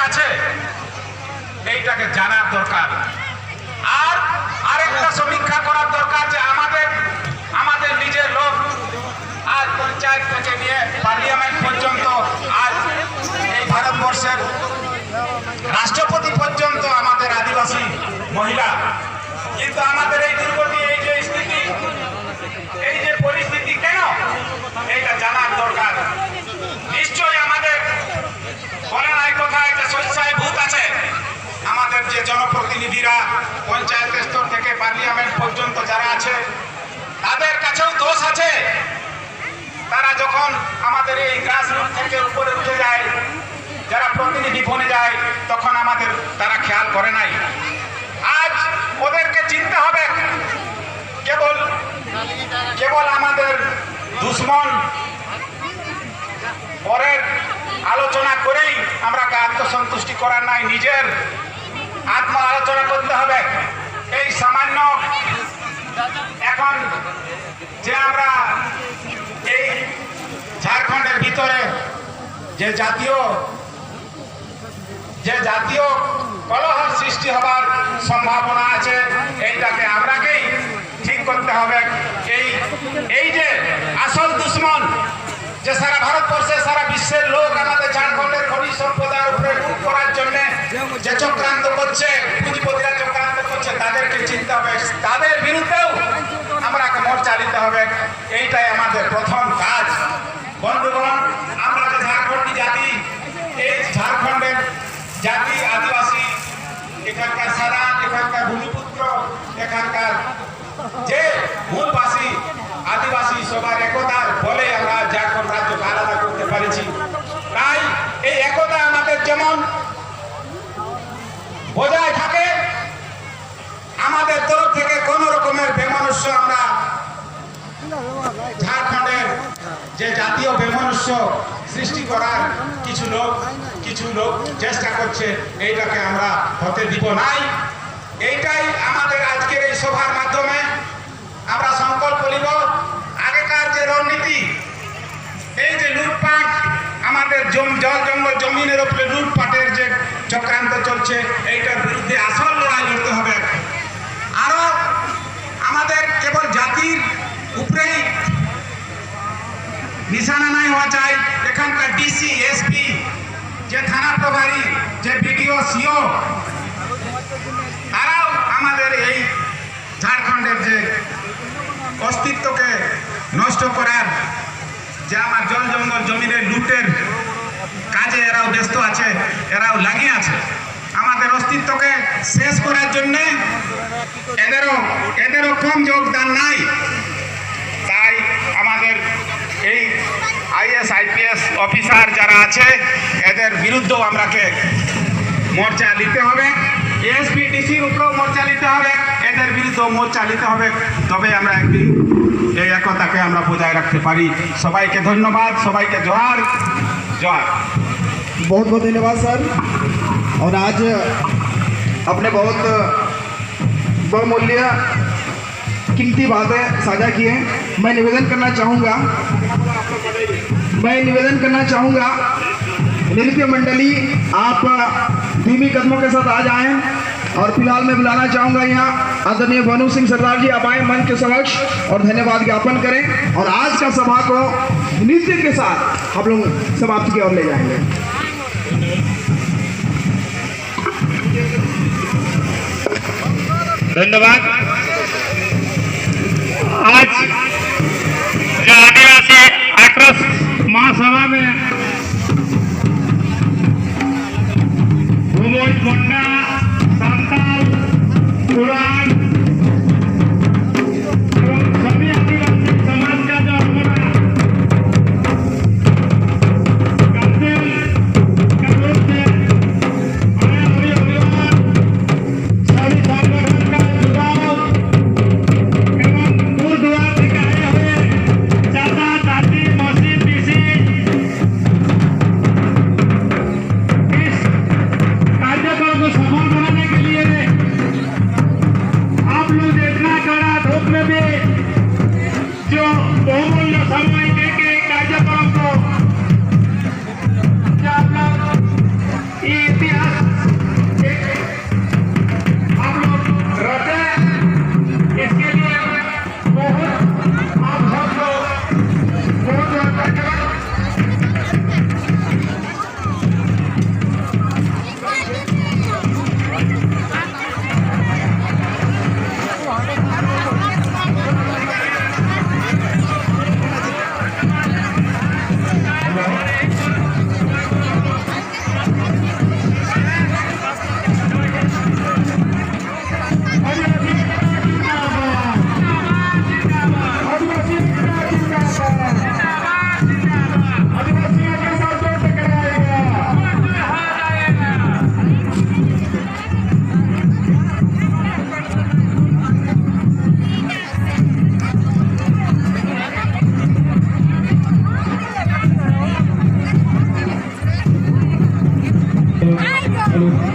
আছে এইটাকে জানার দরকার। আর আরেকটা সমীক্ষা করার দরকার যে আমাদের নিজের লোক আজ পঞ্চায়েত থেকে নিয়ে পার্লামেন্ট পর্যন্ত, আজ এই ভারতবর্ষের রাষ্ট্রপতি পর্যন্ত আমাদের আদিবাসী মহিলা। কিন্তু আমাদের এই দুর্গতি, এই যে স্থিতি, এই যে পরিস্থিতি কেন, এইটা জানার দরকার। নিশ্চয়ই আমাদের বলে নাই কোথায় যে শস্যায় ভূত আছে। আমাদের যে জনপ্রতিনিধিরা পঞ্চায়েত স্তর থেকে পার্লামেন্ট পর্যন্ত যারা আছে, তাদের কাছেও দোষ আছে। তারা যখন আমাদের এই গ্রাসরুট থেকে উপরে উঠে যায়, যারা প্রতিনিধি বনে যায়, তখন আমাদের তারা খেয়াল করে নাই। আজ ওদেরকে চিনতে হবে। কেবল আমাদের দুশ্মন পরের আলোচনা করেই আমরা আত্মসন্তুষ্টি করার নাই, নিজের আত্ম আলোচনা করতে হবে। এই সামান্য এখন যে আমরা এই ঝাড়খণ্ডের ভিতরে যে জাতীয় কলহ সৃষ্টি হবার সম্ভাবনা আছে, এইটাকে আমরাকেই ঠিক করতে হবে। এই যে আসল দুশ্মন, যে সারা ভারতবর্ষে সারা বিশ্বের লোক আমাদের ঝাড়খণ্ডের খনিজ সম্পদের উপরে লুট করার জন্য যে চক্রান্ত করছে, পুঁজিপতিরা চক্রান্ত করছে, তাদেরকে চিনতে হবে। তাদের বিরুদ্ধেও আমরা মোর্চা নিতে হবে। এইটাই আমাদের প্রথম কাজ। বন্ধুগণ, আমরা যে ঝাড়খণ্ডী জাতি, এই ঝাড়খণ্ডের জাতি আদিবাসী, এখানকার সারান, এখানকার ভূমিপুত্র, এখানকার যে মূলবাসী আদিবাসী, সবার একতার বলে আমরা ঝাড়খণ্ড রাজ্যকে আলাদা করতে পেরেছি। তাই এই একতা আমাদের যেমন বজায় থাকে, আমাদের তরফ থেকে কোন রকমের বেমনুষ্য, আমরা ঝাড়খণ্ডের যে জাতীয় বেমনুষ্য সৃষ্টি করার কিছু লোক চেষ্টা করছে, এইটাকে আমরা হতে দিব নাই। এইটাই আমাদের আজকের এই সভার মাধ্যমে আমরা সংকল্প নিব। আগেকার যে রণনীতি, এই যে লুটপাট, আমাদের জল জঙ্গল জমিনের উপরে লুটপাটের যে চক্রান্ত চলছে, এইটার বিরুদ্ধে আসল লড়াই লড়তে হবে। আরো আমাদের কেবল জাতির উপরেই নিশানা নাই হওয়া চাই। এখানকার ডিসি, এসপি, যে থানা প্রভারী, যে বিডিও, সিও, তারাও আমাদের এই ঝাড়খণ্ডের যে অস্তিত্বকে নষ্ট করার, যে আমার জল জঙ্গল জমিনের লুটের কাজে এরাও ব্যস্ত আছে, এরাও লাগিয়ে আছে। আমাদের অস্তিত্বকে শেষ করার জন্যে এদেরও কম যোগদান নাই। তাই আমাদের এই আইএস আইপিএস অফিসার যারা আছে, এদের বিরুদ্ধেও আমরাকে মোর্চা নিতে হবে। এসপি ডিসির উপরেও মোর্চা নিতে হবে, এদের বিরুদ্ধেও মোর্চা নিতে হবে। তবে আমরা একদিন এই একতাকে আমরা বজায় রাখতে পারি। সবাইকে ধন্যবাদ, সবাইকে জোহার জোহার। बहुत बहुत धन्यवाद सर। और आज अपने बहुत बहुमूल्य कीमती बातें साझा की हैं। मैं निवेदन करना चाहूँगा नृत्य मंडली, आप धीमी कदमों के साथ आ जाएं। और फिलहाल मैं बुलाना चाहूँगा यहाँ आदरणीय भानु सिंह सरदार जी, आप आए मंच के समक्ष और धन्यवाद ज्ञापन करें। और आज का सभा को नृत्य के साथ हम लोग समाप्ति की ओर ले जाएंगे। धन्यवाद। आज जो आदिवासी एक्ट्रेस महासभा में भूमोज, मुंडा, सांताल, पुराण एवं सभी आदिवासी समाज का जो हमारा कर्तव्य का रूप से हमें सभी अभियान, सभी संगठन का जुड़ाव एवं दूर दराज से आए हुए चाचा, चाची, मौसी, पीसी इस कार्यक्रम को सफल बनाने के लिए आप लोग देखना कड़ा धूप में भी जो बहुमूल्य समय देके कार्यक्रम को आप लोग ये इतिहास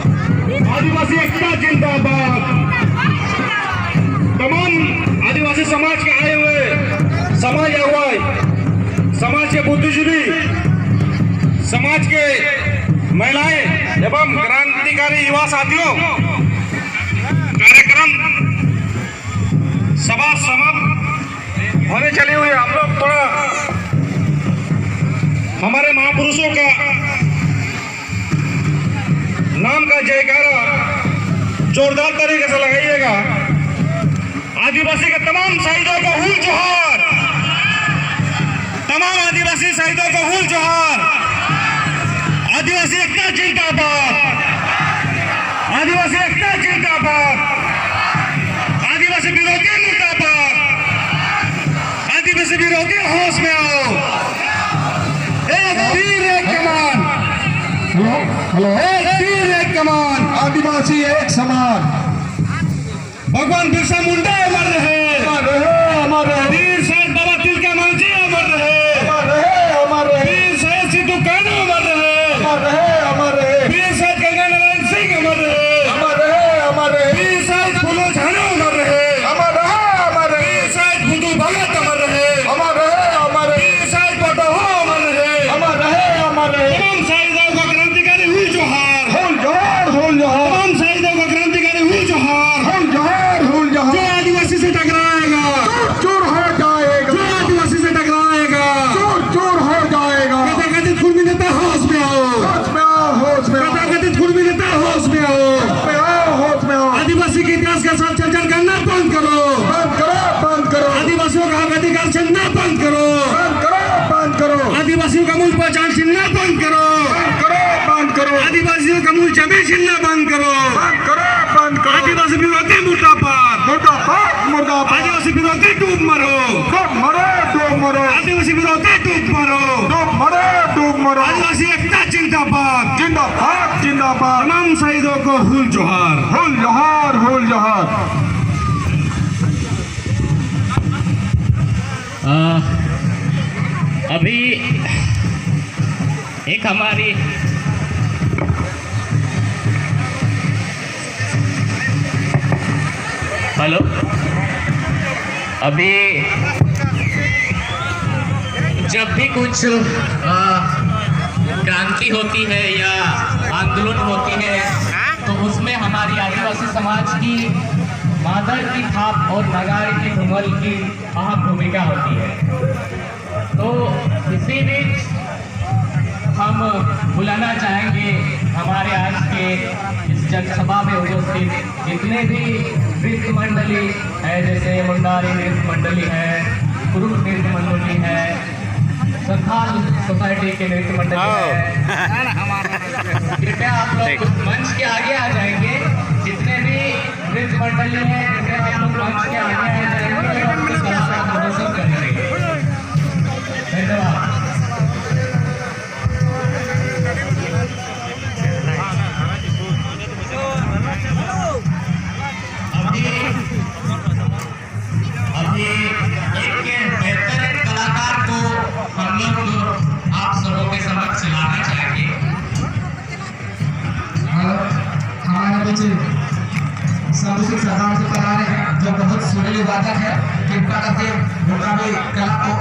आदिवासी एकता जिंदाबाद। तमाम आदिवासी समाज के आए हुए समाज अगुवाई, समाज के बुद्धिजीवी, समाज के महिलाएं एवं क्रांतिकारी युवा साथियों, कार्यक्रम सभा समाप्त होने चले हुए। हम लोग थोड़ा हमारे महापुरुषों का नाम का जयकारा जोरदार तरीके से लगाइएगा। आदिवासी के तमाम शहीदों को हुल जोहार, तमाम आदिवासी शहीदों को हुल जोहार। आदिवासी एकता जिंदाबाद, आदिवासी एकता जिंदाबाद, आदिवासी विरोधी मुर्दाबाद, आदिवासी विरोधी होश में आओ। एक तीर एक कमान, हेलो, एक तीर एक कमान, आदिवासी एक समान। भगवान बिरसा मुंडा अमर रहे, अमर रहे। वीर शहीद बाबा तिलका मांझी अमर रहे, अमर रहे। वीर शहीद सिद्धू कान्हू अमर रहे, अमर रहे। वीर शहीद गंगा नारायण सिंह अमर रहे, अमर रहे। वीर शहीद फूलो झानो अमर रहे, अमर रहे। वीर शहीद बुद्धू भगत अमर रहे, अमर रहे। वीर शहीद पटोहो अमर रहे, अमर रहे। तमाम शहीदों को क्रांतिकारी हुल जोहार, हुल जोहार, हुल जोहार। तमाम शहीदों को क्रांतिकारी हुल जोहार, हुल जोहार, हुल जोहार। जो आदिवासी से टकराएगा चूर हो जाएगा, जो आदिवासी से टकराएगा चूर हो जाएगा। कथाकथित कुर्मी नेता होश में आओ, होश में आओ, होश में आओ। कथाकथित कुर्मी नेता होश में आओ, होश में आओ, होश में आओ। आदिवासी के इतिहास का साथ चर्चा करना बंद करो, बंद करो, बंद करो। आदिवासियों का हक अधिकार छीनना बंद करो, बंद करो, बंद करो। आदिवासियों का मूल पहचान छीनना बंद करो, बंद करो, बंद करो। आदिवासियों का मूल जमीन छीनना बंद करो, बंद करो, बंद करो। आदिवासी विरोधी मुर्दाबाद, मुर्दाबाद, मुर्दाबाद। आदिवासी विरोधी डूब मरो, डूब मरो, डूब मरो। आदिवासी विरोधी डूब मरो, डूब मरो, डूब मरो। आदिवासी एकता जिंदाबाद, जिंदाबाद, जिंदाबाद। तमाम शहीदों को हुल जोहार, हुल जोहार, हुल जोहार। अभी एक हमारी हेलो, अभी जब भी कुछ क्रांति होती है या आंदोलन होती है तो उसमें हमारी आदिवासी समाज की मादर की थाप और नगाड़े की धुमल की अहम भूमिका होती है। तो इसी बीच हम बुलाना चाहेंगे हमारे आज के इस जनसभा में उपस्थित जितने भी नृत्य मंडली है, जैसे मुंडारी नृत्य मंडली है, पुरुष नृत्य मंडली है, संथाल सोसाइटी के नृत्य मंडली है। कृपया आप लोग मंच के आगे आ जाएंगे। जितने भी नृत्य मंडली है कृपया आप लोग मंच के आगे आ जाएंगे और अपनी कला का प्रदर्शन करेंगे। धन्यवाद। अभी एक बेहतरीन कलाकार को हम लोग आप सबों के समक्ष लाना चाहेंगे। हमारे बीच सर्वश्री सरदार जी कला रहे हैं जो बहुत सुरीली वादक है। कृपा करके उनका भी कला को